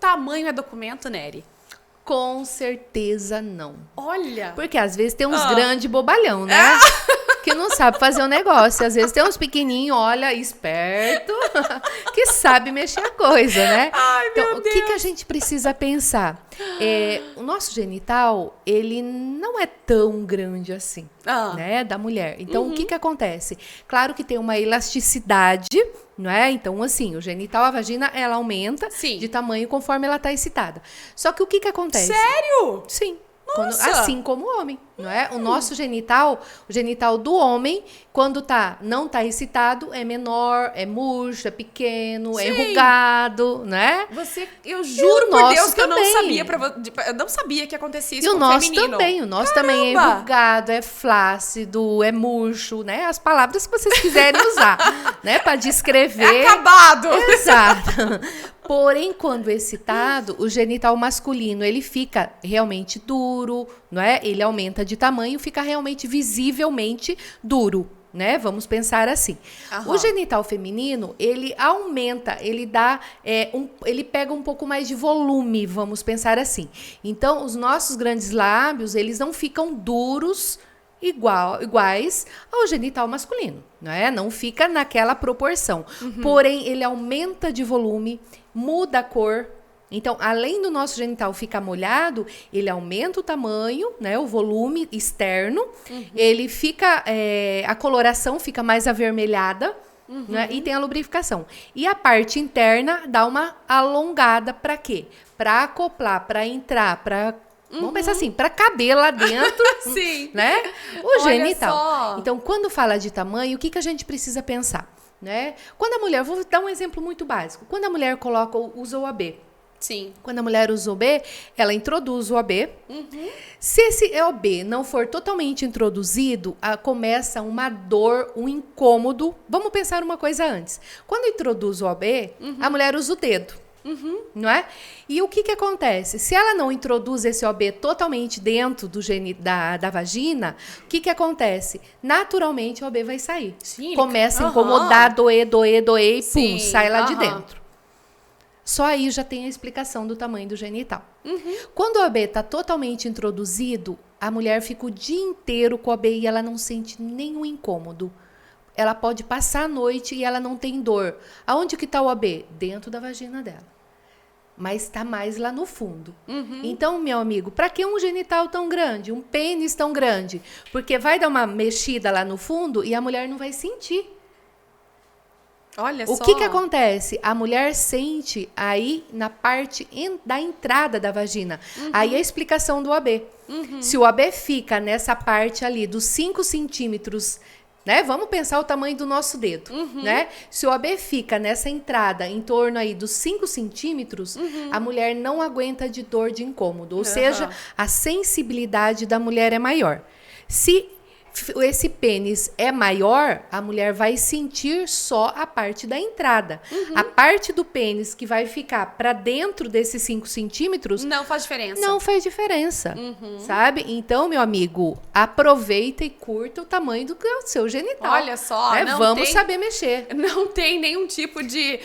tamanho é documento, Nery? Com certeza não. Olha! Porque às vezes tem uns grandes bobalhão, né? Que não sabe fazer o negócio. Às vezes tem uns pequenininhos, olha, esperto, que sabe mexer a coisa, né? Ai, então, meu o que a gente precisa pensar? O nosso genital, ele não é tão grande assim, né? Da mulher. Então, o que acontece? Claro que tem uma elasticidade, não é? Então, assim, o genital, a vagina, ela aumenta de tamanho conforme ela está excitada. Só que o que acontece? Sério? Sim. Assim como o homem, não é? O nosso genital, o genital do homem, quando não tá excitado, é menor, é murcho, é pequeno, é enrugado, né? Eu juro por Deus que também. Eu não sabia que acontecia isso com o feminino. O nosso também é enrugado, é flácido, é murcho, né? As palavras que vocês quiserem usar, né? Para descrever. É acabado! Exato. Porém, quando excitado, o genital masculino, ele fica realmente duro, não é? Ele aumenta de tamanho, fica realmente visivelmente duro, né? Vamos pensar assim. O genital feminino, ele aumenta, ele dá, ele pega um pouco mais de volume, vamos pensar assim. Então, os nossos grandes lábios, eles não ficam duros iguais ao genital masculino, não é? Não fica naquela proporção. Porém, ele aumenta de volume, muda a cor. Então, além do nosso genital ficar molhado, ele aumenta o tamanho, né? O volume externo. Ele fica, a coloração fica mais avermelhada, né? E tem a lubrificação. E a parte interna dá uma alongada para quê? Para acoplar, para entrar, para vamos pensar assim, para caber lá dentro, Sim. né? O genital. Então, quando fala de tamanho, o que a gente precisa pensar, né? Quando a mulher, vou dar um exemplo muito básico. Quando a mulher usa o AB. Sim. Quando a mulher usa o AB, ela introduz o AB. Se esse OB não for totalmente introduzido, começa uma dor, um incômodo. Vamos pensar uma coisa antes. Quando introduz o OB, a mulher usa o dedo. Não é? E o que acontece? Se ela não introduz esse OB totalmente dentro da vagina, o que acontece? Naturalmente o OB vai sair. Sim, começa a incomodar, doer e pum, sai lá de dentro. Só aí já tem a explicação do tamanho do genital. Quando o OB está totalmente introduzido, a mulher fica o dia inteiro com o OB e ela não sente nenhum incômodo. Ela pode passar a noite e ela não tem dor. Aonde que está o OB? Dentro da vagina dela. Mas está mais lá no fundo. Então, meu amigo, para que um genital tão grande, um pênis tão grande? Porque vai dar uma mexida lá no fundo e a mulher não vai sentir. Olha só. O que acontece? A mulher sente aí na parte da entrada da vagina. Aí a explicação do AB. Se o AB fica nessa parte ali dos 5 centímetros, né? Vamos pensar o tamanho do nosso dedo, né? Se o AB fica nessa entrada em torno aí dos 5 centímetros, a mulher não aguenta de dor, de incômodo. Ou seja, a sensibilidade da mulher é maior. Se esse pênis é maior, a mulher vai sentir só a parte da entrada. A parte do pênis que vai ficar para dentro desses 5 centímetros... Não faz diferença. Não faz diferença, sabe? Então, meu amigo, aproveita e curta o tamanho do seu genital. Olha só. Vamos saber mexer. Não tem nenhum tipo de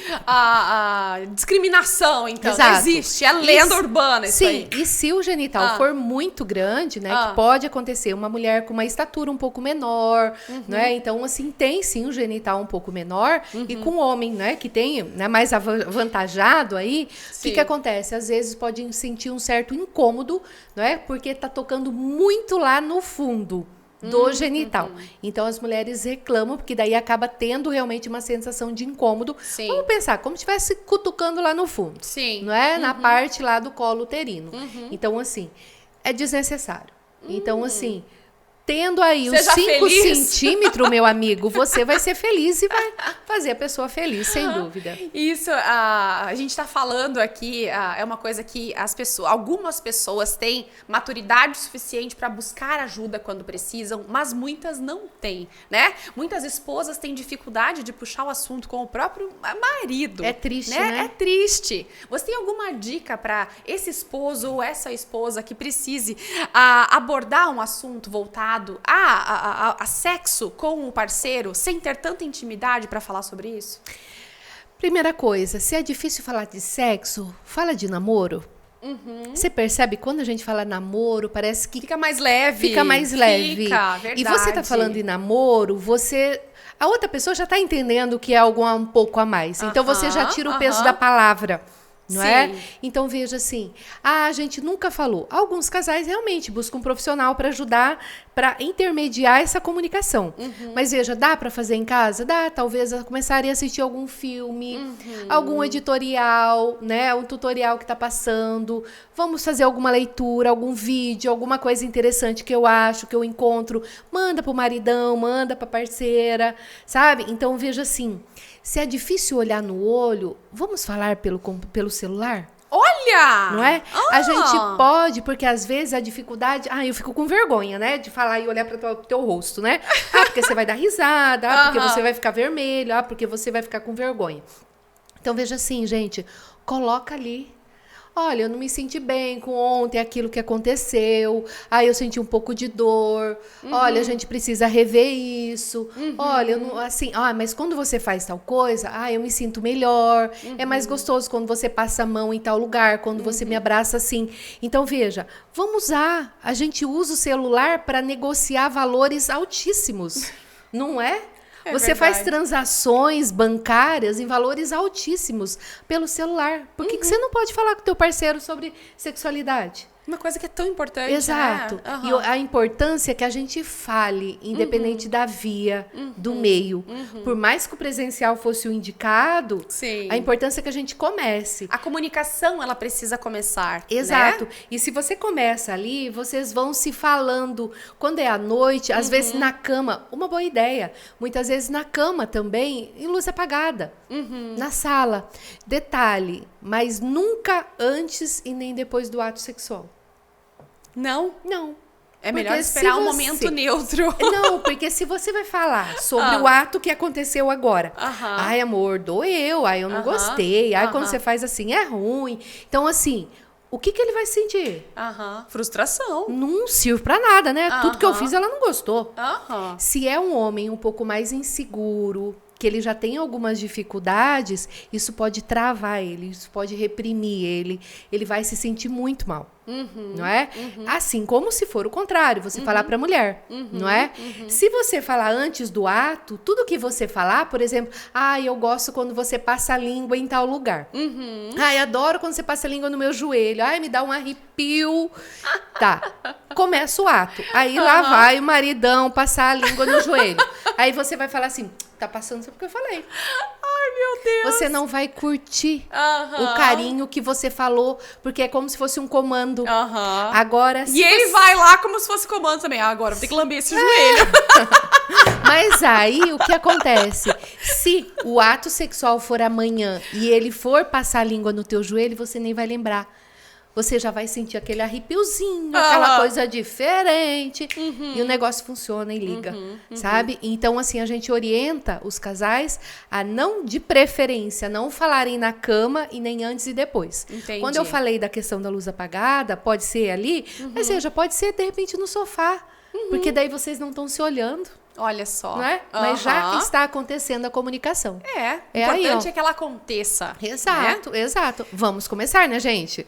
discriminação, então. Exato. Não existe. É lenda urbana isso aí. Sim, e se o genital for muito grande, né? Que pode acontecer uma mulher com uma estatura um pouco menor, né? Então, assim, tem sim um genital um pouco menor e com homem, né? Que tem, né, mais avantajado aí, o que acontece? Às vezes pode sentir um certo incômodo, né? Porque tá tocando muito lá no fundo do genital. Então, as mulheres reclamam, porque daí acaba tendo realmente uma sensação de incômodo. Sim. Vamos pensar, como se estivesse cutucando lá no fundo. Sim. Não é? Na parte lá do colo uterino. Então, assim, é desnecessário. Então, assim, tendo aí os 5 centímetros, meu amigo, você vai ser feliz e vai fazer a pessoa feliz, sem dúvida. Isso, a gente está falando aqui, é uma coisa que algumas pessoas têm maturidade suficiente para buscar ajuda quando precisam, mas muitas não têm, né? Muitas esposas têm dificuldade de puxar o assunto com o próprio marido. É triste, né? É triste. Você tem alguma dica para esse esposo ou essa esposa que precise abordar um assunto voltado a sexo com o parceiro sem ter tanta intimidade para falar sobre isso? Primeira coisa, se é difícil falar de sexo, fala de namoro. Você percebe quando a gente fala namoro, parece que Fica mais leve. fica mais leve. Fica, verdade. E você tá falando de namoro, a outra pessoa já tá entendendo que é algo um pouco a mais. Então você já tira o peso da palavra. Não é? Então veja assim, a gente nunca falou. Alguns casais realmente buscam um profissional para ajudar, para intermediar essa comunicação. Mas veja, dá para fazer em casa? Dá, talvez começarem a assistir algum filme, algum editorial, né? Um tutorial que tá passando. Vamos fazer alguma leitura, algum vídeo, alguma coisa interessante que eu acho, que eu encontro. Manda pro maridão, manda pra parceira, sabe? Então veja assim, se é difícil olhar no olho, vamos falar pelo celular? Olha! Não é? A gente pode, porque às vezes a dificuldade... eu fico com vergonha, né? De falar e olhar para o teu rosto, né? Porque você vai dar risada, porque você vai ficar vermelho, porque você vai ficar com vergonha. Então, veja assim, gente, coloca ali. Olha, eu não me senti bem com ontem, aquilo que aconteceu. Eu senti um pouco de dor. Olha, a gente precisa rever isso. Olha, eu não, assim, mas quando você faz tal coisa, eu me sinto melhor. É mais gostoso quando você passa a mão em tal lugar, quando você me abraça assim. Então, veja, vamos usar. A gente usa o celular para negociar valores altíssimos, não é? Você faz transações bancárias em valores altíssimos pelo celular. Por que você não pode falar com o teu parceiro sobre sexualidade? Uma coisa que é tão importante, Exato. Né? E a importância é que a gente fale, independente da via, do meio. Por mais que o presencial fosse o indicado, a importância é que a gente comece. A comunicação, ela precisa começar. Exato. Né? E se você começa ali, vocês vão se falando. Quando é à noite, às vezes na cama, uma boa ideia. Muitas vezes na cama também, em luz apagada. Na sala. Detalhe, mas nunca antes e nem depois do ato sexual. Não? Não. É melhor esperar um momento neutro. Não, porque se você vai falar sobre o ato que aconteceu agora. Ai, amor, doeu. Ai, eu não gostei. Ai, quando você faz assim, é ruim. Então, assim, o que ele vai sentir? Frustração. Não sirve pra nada, né? Tudo que eu fiz, ela não gostou. Se é um homem um pouco mais inseguro, que ele já tem algumas dificuldades, isso pode travar ele, isso pode reprimir ele vai se sentir muito mal, não é? Assim como se for o contrário, você falar pra mulher, não é? Se você falar antes do ato, tudo que você falar, por exemplo, eu gosto quando você passa a língua em tal lugar. Adoro quando você passa a língua no meu joelho. Me dá um arrepio. Tá, começa o ato. Aí lá vai o maridão passar a língua no joelho. Aí você vai falar assim, tá passando só porque eu falei. Ai, meu Deus. Você não vai curtir o carinho que você falou, porque é como se fosse um comando. Agora, e ele vai lá como se fosse comando também. Agora vou ter que lamber esse joelho. Mas aí, o que acontece? Se o ato sexual for amanhã e ele for passar a língua no teu joelho, você nem vai lembrar. Você já vai sentir aquele arrepiozinho, aquela coisa diferente. E o negócio funciona e liga, sabe? Então, assim, a gente orienta os casais a não, de preferência, não falarem na cama e nem antes e depois. Entendi. Quando eu falei da questão da luz apagada, pode ser ali, mas seja, pode ser, de repente, no sofá. Porque daí vocês não estão se olhando. Olha só. Não é? Mas já está acontecendo a comunicação. O importante é que ela aconteça. Exato, exato. Vamos começar, né, gente?